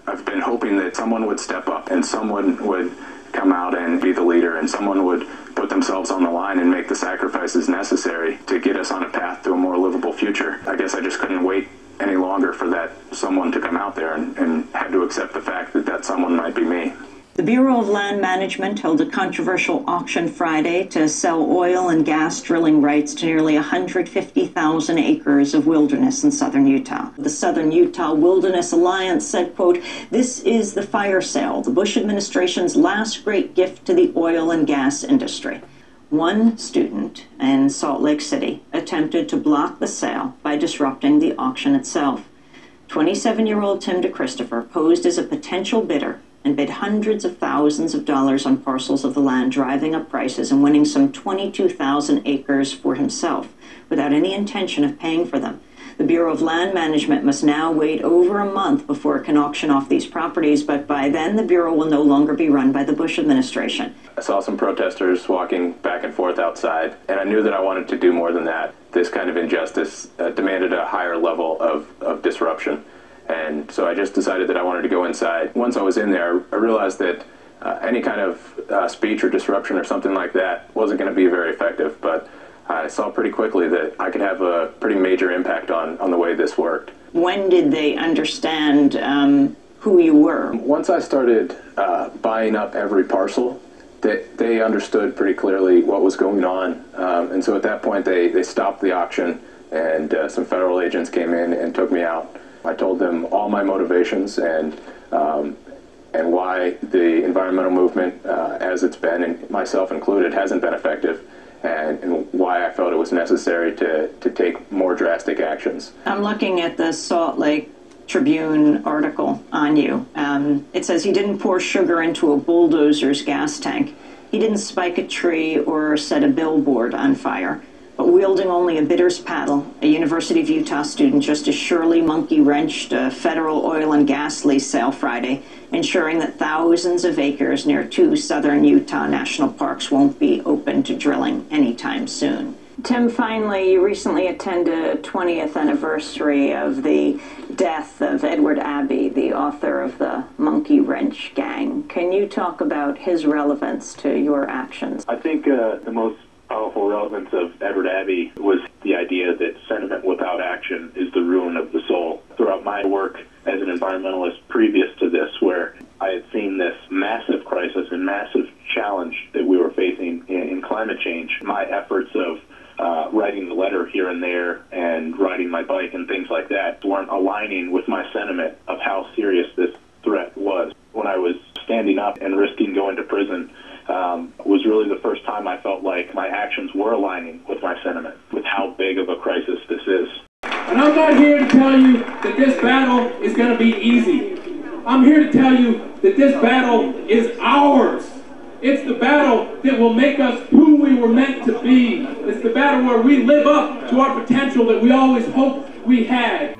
I've been hoping that someone would step up and someone would come out and be the leader, and someone would put themselves on the line and make the sacrifices necessary to get us on a path to a more livable future. I guess I just couldn't wait any longer for that someone to come out there, and had to accept the fact that that someone might be me. The Bureau of Land Management held a controversial auction Friday to sell oil and gas drilling rights to nearly 150,000 acres of wilderness in southern Utah. The Southern Utah Wilderness Alliance said, quote, "This is the fire sale, the Bush administration's last great gift to the oil and gas industry." One student in Salt Lake City attempted to block the sale by disrupting the auction itself. 27-year-old Tim DeChristopher posed as a potential bidder and bid hundreds of thousands of dollars on parcels of the land, driving up prices and winning some 22,000 acres for himself without any intention of paying for them. The Bureau of Land Management must now wait over a month before it can auction off these properties, but by then the Bureau will no longer be run by the Bush administration. I saw some protesters walking back and forth outside, and I knew that I wanted to do more than that. This kind of injustice demanded a higher level of disruption. And so I just decided that I wanted to go inside. Once I was in there, I realized that any kind of speech or disruption or something like that wasn't going to be very effective. But I saw pretty quickly that I could have a pretty major impact on the way this worked. When did they understand who you were? Once I started buying up every parcel, they understood pretty clearly what was going on. And so at that point, they stopped the auction, and some federal agents came in and took me out. I told them all my motivations and why the environmental movement, as it's been, and myself included, hasn't been effective, and why I felt it was necessary to take more drastic actions. I'm looking at the Salt Lake Tribune article on you. It says he didn't pour sugar into a bulldozer's gas tank. He didn't spike a tree or set a billboard on fire. But wielding only a bidder's paddle, a University of Utah student just as surely monkey-wrenched a federal oil and gas lease sale Friday, ensuring that thousands of acres near 2 southern Utah national parks won't be open to drilling anytime soon. Tim, finally, you recently attended a 20th anniversary of the death of Edward Abbey, the author of the Monkey Wrench Gang. Can you talk about his relevance to your actions? I think the most powerful relevance of Edward Abbey was the idea that sentiment without action is the ruin of the soul. Throughout my work as an environmentalist previous to this, where I had seen this massive crisis and massive challenge that we were facing in climate change, my efforts of writing the letter here and there and riding my bike and things like that weren't aligning with my sentiment of how serious this threat was. When I was standing up and risking going to prison, was really the first time I felt like my actions were aligning with my sentiment, with how big of a crisis this is. And I'm not here to tell you that this battle is going to be easy. I'm here to tell you that this battle is ours. It's the battle that will make us who we were meant to be. It's the battle where we live up to our potential that we always hoped we had.